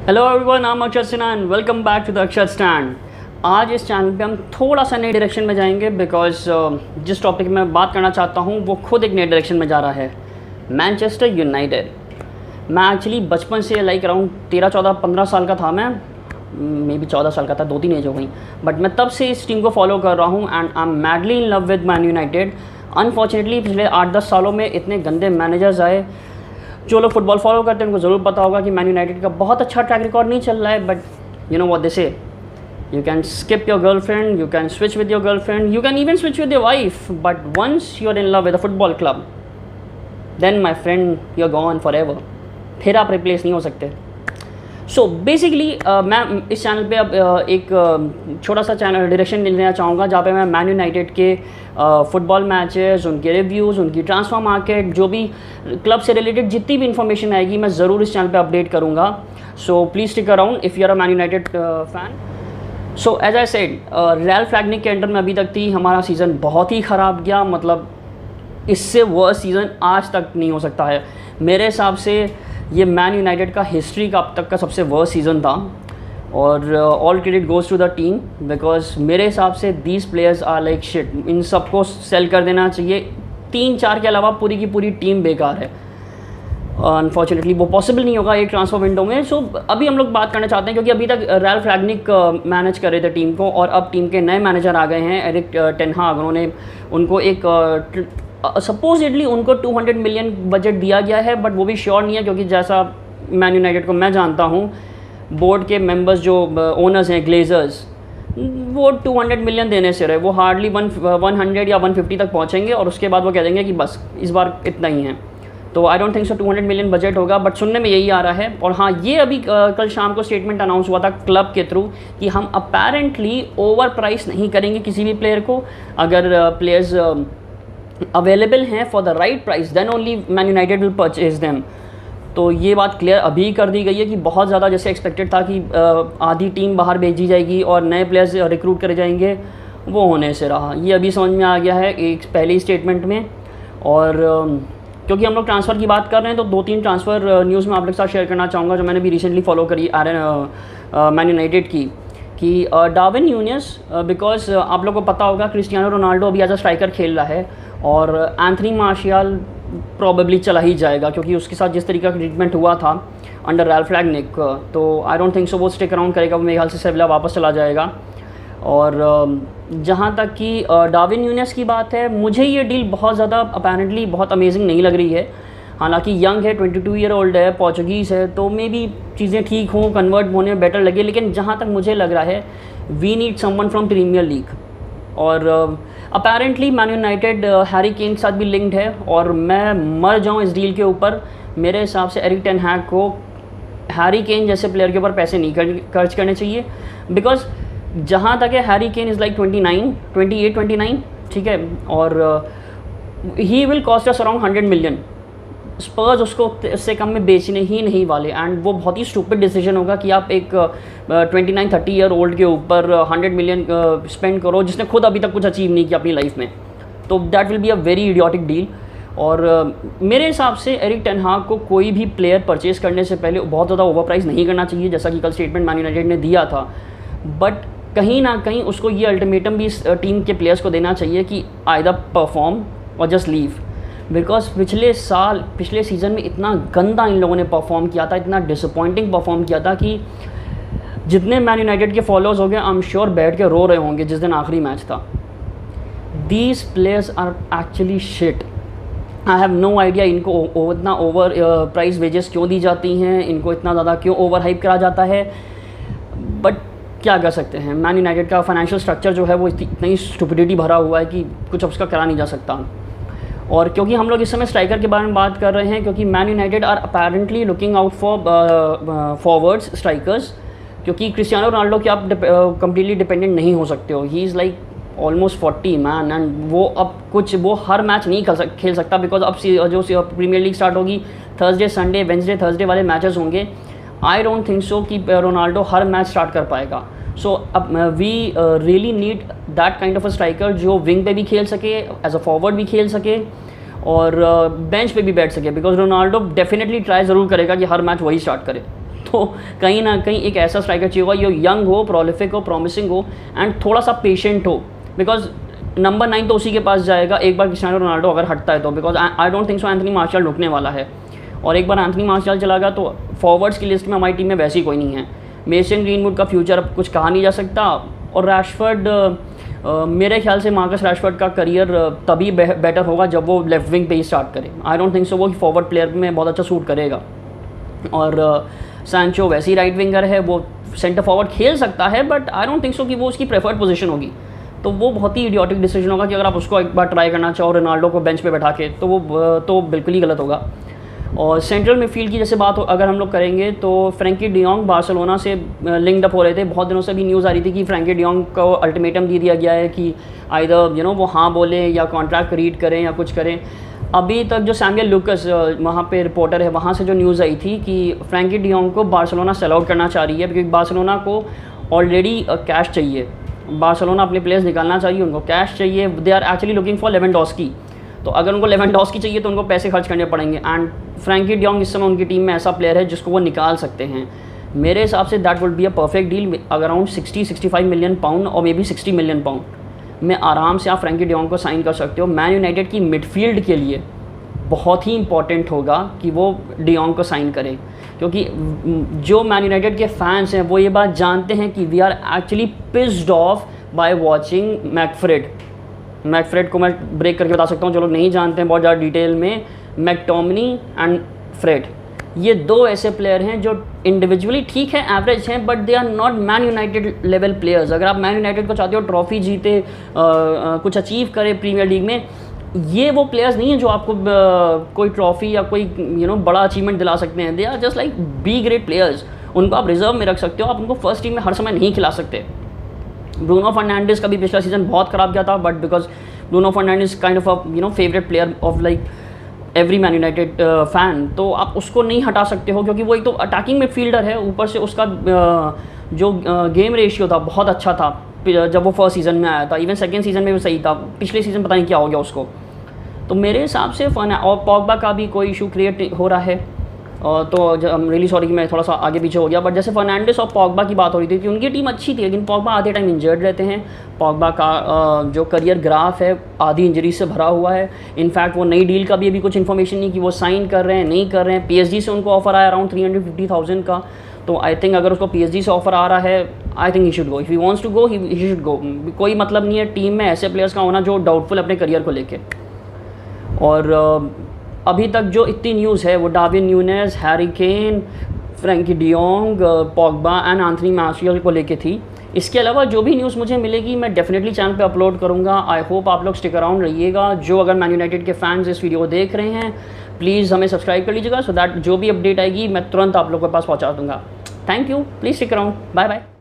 Hello everyone, I am Akshat Sinha and welcome back to the Akshat stand. आज इस channel पे हम थोड़ा सा नए डायरेक्शन में जाएंगे बिकॉज जिस टॉपिक में बात करना चाहता हूँ वो खुद एक नए डायरेक्शन में जा रहा है, मैनचेस्टर यूनाइटेड। मैं एक्चुअली बचपन से लाइक अराउंड 13, 14, 15 साल का था, मैं मे बी 14 साल का था, 2-3 एज हो गई, बट मैं तब से इस टीम को फॉलो कर रहा हूँ and I am madly in love with man United. Unfortunately पिछले 8-10 सालों में इतने गंदे मैनेजर्स आए। जो लोग फुटबॉल फॉलो करते हैं उनको ज़रूर पता होगा कि मैन यूनाइटेड का बहुत अच्छा ट्रैक रिकॉर्ड नहीं चल रहा है, but you know what they say, you can skip your girlfriend, you can switch with your girlfriend, you can even switch with your wife, but once you are in love with a football club then my friend you are gone for ever. फिर आप replace नहीं हो सकते। So basically मैं इस channel पे अब एक छोटा सा चैनल डायरेक्शन लेना चाहूँगा जहाँ पे मैं मैन यूनाइटेड के फुटबॉल मैचेस, उनके रिव्यूज़, उनकी ट्रांसफर मार्केट, जो भी क्लब से रिलेटेड जितनी भी इन्फॉर्मेशन आएगी मैं ज़रूर इस चैनल पे अपडेट करूँगा। So please stick around if you are a Man United fan. So as I said, Ralf Rangnick के अंडर में अभी तक थी, हमारा सीज़न बहुत ही ख़राब गया। मतलब इससे वर्स्ट सीज़न आज तक नहीं हो सकता है मेरे हिसाब से। ये मैन यूनाइटेड का हिस्ट्री का अब तक का सबसे वर्स्ट सीज़न था और all credit goes to the team because मेरे हिसाब से these players are like shit. इन सबको सेल कर देना चाहिए। 3-4 के अलावा पूरी की पूरी टीम बेकार है। अनफॉर्चुनेटली वो पॉसिबल नहीं होगा एक ट्रांसफर विंडो में। सो अभी हम लोग बात करना चाहते हैं क्योंकि अभी तक रैल्फ रैग्निक मैनेज कर रहे थे टीम को और अब टीम के नए मैनेजर आ गए हैं, एरिक टेन हाग। उन्होंने उनको एक सपोजिटली उनको 200 मिलियन बजट दिया गया है, बट वो भी श्योर नहीं है क्योंकि जैसा मैन यूनाइटेड को मैं जानता हूँ, बोर्ड के मेंबर्स जो ओनर्स हैं, ग्लेजर्स, वो 200 मिलियन देने से रहे, वो हार्डली 100 या 150 तक पहुँचेंगे और उसके बाद वो कह देंगे कि बस इस बार इतना ही है। तो I don't think so 200 million budget होगा, बट सुनने में यही आ रहा है। और हाँ, ये अभी कल शाम को स्टेटमेंट अनाउंस हुआ था क्लब के थ्रू कि हम अपेरेंटली ओवर प्राइस नहीं करेंगे किसी भी प्लेयर को। अगर प्लेयर्स अवेलेबल हैं for the right price then only Man United will purchase them. तो ये बात क्लियर अभी कर दी गई है कि बहुत ज़्यादा जैसे एक्सपेक्टेड था कि आधी टीम बाहर भेजी जाएगी और नए प्लेयर्स रिक्रूट करे जाएंगे, वो होने से रहा। ये अभी समझ में आ गया है एक पहले स्टेटमेंट में। और क्योंकि हम लोग ट्रांसफ़र की बात कर रहे हैं तो 2-3 ट्रांसफ़र न्यूज़ में आप लोग के साथ शेयर करना चाहूँगा जो मैंने भी रिसेंटली फॉलो करी मैन यूनाइटेड की, कि डार्विन न्यूनेस, बिकॉज आप लोग को पता होगा क्रिस्टियानो रोनाल्डो अभी एज अ स्ट्राइकर खेल रहा है और एंथनी मार्शियल प्रॉबेबली चला ही जाएगा क्योंकि उसके साथ जिस तरीके का ट्रीटमेंट हुआ था अंडर रैल्फ रैग्निक, तो आई डोंट थिंक सो वो स्टिक अराउंड करेगा। वो मेरे ख्याल से सेविला वापस चला जाएगा। और जहाँ तक कि डार्विन न्यूनेस की बात है, मुझे ये डील बहुत ज़्यादा अपेरेंटली बहुत अमेजिंग नहीं लग रही है। हालांकि यंग है, 22 ईयर ओल्ड है, पोर्चुगीज़ है, तो मे बी चीज़ें ठीक हों, कन्वर्ट होने में बेटर लगे। लेकिन जहाँ तक मुझे लग रहा है we need someone from Premier League. और apparently Man United Harry Kane के साथ भी लिंक्ड है और मैं मर जाऊँ इस डील के ऊपर। मेरे हिसाब से एरिक टेन हैग को हैरी केन जैसे प्लेयर के ऊपर पैसे नहीं खर्च करने चाहिए बिकॉज जहाँ तक है हैरी केन इज़ लाइक 28-29, ठीक है, और he will cost us around 100 million. Spurs उसको इससे कम में बेचने ही नहीं वाले एंड वो बहुत ही स्टूपिड डिसीजन होगा कि आप एक 29-30 ईयर ओल्ड के ऊपर 100 मिलियन स्पेंड करो जिसने खुद अभी तक कुछ अचीव नहीं किया अपनी लाइफ में। तो that will be a very idiotic deal. और मेरे हिसाब से एरिक टेन हाग को कोई भी प्लेयर परचेज़ करने से पहले बहुत ज़्यादा ओवर प्राइस नहीं करना चाहिए जैसा कि कल स्टेटमेंट मैन यूनाइटेड ने दिया था। बट कहीं ना कहीं उसको ये अल्टीमेटम भी इस टीम के प्लेयर्स को देना चाहिए कि आइदर परफॉर्म और जस्ट लीव। बिकॉज पिछले सीज़न में इतना गंदा इन लोगों ने परफॉर्म किया था, इतना डिसअपॉइंटिंग परफॉर्म किया था कि जितने मैन यूनाइटेड के फॉलोअर्स हो गए आई एम श्योर बैठ के रो रहे होंगे जिस दिन आखिरी मैच था। These players are actually shit. I have no idea इनको इतना ओवर प्राइस वेजेस क्यों दी जाती हैं, इनको इतना ज़्यादा क्यों ओवर हाइप करा जाता है, बट क्या कर सकते हैं। मैन यूनाइटेड का फाइनेंशियल स्ट्रक्चर जो है वो इतनी स्टुपिडिटी भरा हुआ है कि कुछ उसका करा नहीं जा सकता। और क्योंकि हम लोग इस समय स्ट्राइकर के बारे में बात कर रहे हैं क्योंकि Man United are apparently looking out for forwards strikers, क्योंकि क्रिस्टियानो रोनाल्डो की आप कम्प्लीटली डिपेंडेंट नहीं हो सकते हो। He is like almost 40 man and वो हर मैच नहीं खेल सकता बिकॉज अब जो प्रीमियर लीग स्टार्ट होगी थर्सडे, संडे, वेंसडे, थर्सडे वाले मैचेस होंगे। आई डोंट थिंक सो कि रोनाल्डो हर मैच स्टार्ट कर पाएगा। सो अब we really need that kind of a striker जो विंग पे भी खेल सके, एज अ फॉरवर्ड भी खेल सके और बेंच पे भी बैठ सके बिकॉज रोनाल्डो डेफिनेटली ट्राई ज़रूर करेगा कि हर मैच वही स्टार्ट करे। उनको कहीं ना कहीं एक ऐसा स्ट्राइकर चाहिए होगा जो यंग हो, प्रोलिफिक हो, प्रॉमिसिंग हो एंड थोड़ा सा पेशेंट हो, बिकॉज नंबर 9 तो उसी के पास जाएगा एक बार क्रिस्टियानो रोनाल्डो अगर हटता है तो, because I don't think so Anthony martial रुकने वाला है। और एक बार एंथनी मार्शियल चला गया तो फॉरवर्ड्स की लिस्ट में हमारी टीम में वैसे ही कोई नहीं है। मेसन ग्रीनवुड का फ्यूचर अब कुछ कहा नहीं जा सकता। और रैशफोर्ड, मेरे ख्याल से मार्कस रैशफोर्ड का करियर तभी बेटर होगा जब वो लेफ्ट विंग पे ही स्टार्ट करे। आई डोंट थिंक सो वो फॉरवर्ड प्लेयर में बहुत अच्छा सूट करेगा। और सैंचो वैसे ही राइट विंगर है, वो सेंटर फॉरवर्ड खेल सकता है, but I don't think so कि वो उसकी प्रेफर्ड पोजीशन होगी। तो वो बहुत ही इडियोटिक डिसीजन होगा कि अगर आप उसको एक बार ट्राई करना चाहो रोनाल्डो को बेंच पे बैठा के, तो वो तो बिल्कुल ही गलत होगा। और सेंट्रल मिडफील्ड की जैसे बात अगर हम लोग करेंगे तो फ्रैंकी डियोंग बार्सिलोना से लिंक्ड अप हो रहे थे। बहुत दिनों से भी न्यूज़ आ रही थी कि फ्रैंकी डियोंग को अल्टीमेटम दे दिया गया है कि आइदर वो हाँ बोले या कॉन्ट्रैक्ट रीड करें या कुछ करें। अभी तक जो सैमुअल लूकस वहाँ पे रिपोर्टर है, वहाँ से जो न्यूज़ आई थी कि फ्रैंकी डियोंग को बार्सिलोना सेल आउट करना चाह रही है, क्योंकि बार्सिलोना को ऑलरेडी कैश चाहिए। बार्सिलोना अपने प्लेयर्स निकालना चाहिए, उनको कैश चाहिए। They are actually looking for Lewandowski. तो अगर उनको लेवेंडोस्की चाहिए तो उनको पैसे खर्च करने पड़ेंगे। एंड फ्रैंकी डियोंग इस समय उनकी टीम में ऐसा प्लेयर है जिसको वो निकाल सकते हैं। मेरे हिसाब say that would be a perfect deal. Around 60-65 million pound और मे बी 60 मिलियन पाउंड में आराम से आप फ्रैंकी डियोंग को साइन कर सकते हो। मैन यूनाइटेड की मिडफील्ड के लिए बहुत ही इंपॉर्टेंट होगा कि वो डियोंग को साइन करें, क्योंकि जो मैन यूनाइटेड के फैंस हैं वो ये बात जानते हैं कि we are actually pissed off by watching McFred को मैं ब्रेक करके बता सकता हूँ, जो लोग नहीं जानते हैं बहुत ज़्यादा डिटेल में। मैकटोमिनी एंड फ्रेड, ये दो ऐसे प्लेयर हैं जो इंडिविजुअली ठीक है, एवरेज हैं, but they are not Man United level players. अगर आप मैन यूनाइटेड को चाहते हो ट्रॉफी जीते, कुछ अचीव करे प्रीमियर लीग में, ये वो प्लेयर्स नहीं हैं जो आपको कोई ट्रॉफी या कोई बड़ा अचीवमेंट दिला सकते हैं। They are just like B grade players. उनको आप रिजर्व में रख सकते हो, आप उनको फर्स्ट टीम में हर समय नहीं खिला सकते। ब्रूनो फर्नांडिस का भी पिछला सीजन बहुत ख़राब गया था, but because Bruno Fernandes kind of a favourite player of like every Man United fan, तो आप उसको नहीं हटा सकते हो, क्योंकि वो एक तो अटैकिंग मिडफील्डर है, ऊपर से उसका जो गेम रेशियो था बहुत अच्छा था जब वो फर्स्ट सीज़न में आया था। इवन सेकेंड सीज़न में भी सही था, पिछले सीज़न पता नहीं क्या हो गया उसको। तो मेरे हिसाब से और पॉगबा का भी कोई इशू क्रिएट हो रहा है, तो रियली सॉरी कि मैं थोड़ा सा आगे पीछे हो गया। बट जैसे फर्नांडिस और पॉगबा की बात हो रही थी कि उनकी टीम अच्छी थी, लेकिन पॉगबा आधे टाइम इंजर्ड रहते हैं। पॉगबा का जो करियर ग्राफ है आधी इंजरी से भरा हुआ है। इनफैक्ट वो नई डील का भी अभी कुछ इन्फॉर्मेशन नहीं कि वो साइन कर रहे हैं नहीं कर रहे हैं। PSG से उनको ऑफर आया अराउंड 350,000 का, तो आई थिंक अगर उसको PSG से ऑफर आ रहा है, I think he should go. If he wants to go he should go. कोई मतलब नहीं है टीम में ऐसे प्लेयर्स का होना जो डाउटफुल अपने करियर को लेके। और अभी तक जो इतनी न्यूज़ है वो Darwin newness, Harry Kane, Frenkie de Jong, Pogba and Anthony martial को लेके थी। इसके अलावा जो भी न्यूज़ मुझे मिलेगी मैं डेफिनेटली चैनल पे अपलोड करूँगा। आई होप आप लोग स्टिक अराउंड रहिएगा। जो अगर मैन यूनाइटेड के फैंस इस वीडियो को देख रहे हैं, प्लीज़ हमें सब्सक्राइब कर लीजिएगा, सो दैट जो भी अपडेट आएगी मैं तुरंत आप लोगों के पास पहुँचा दूँगा। Thank you, please stick around, bye bye.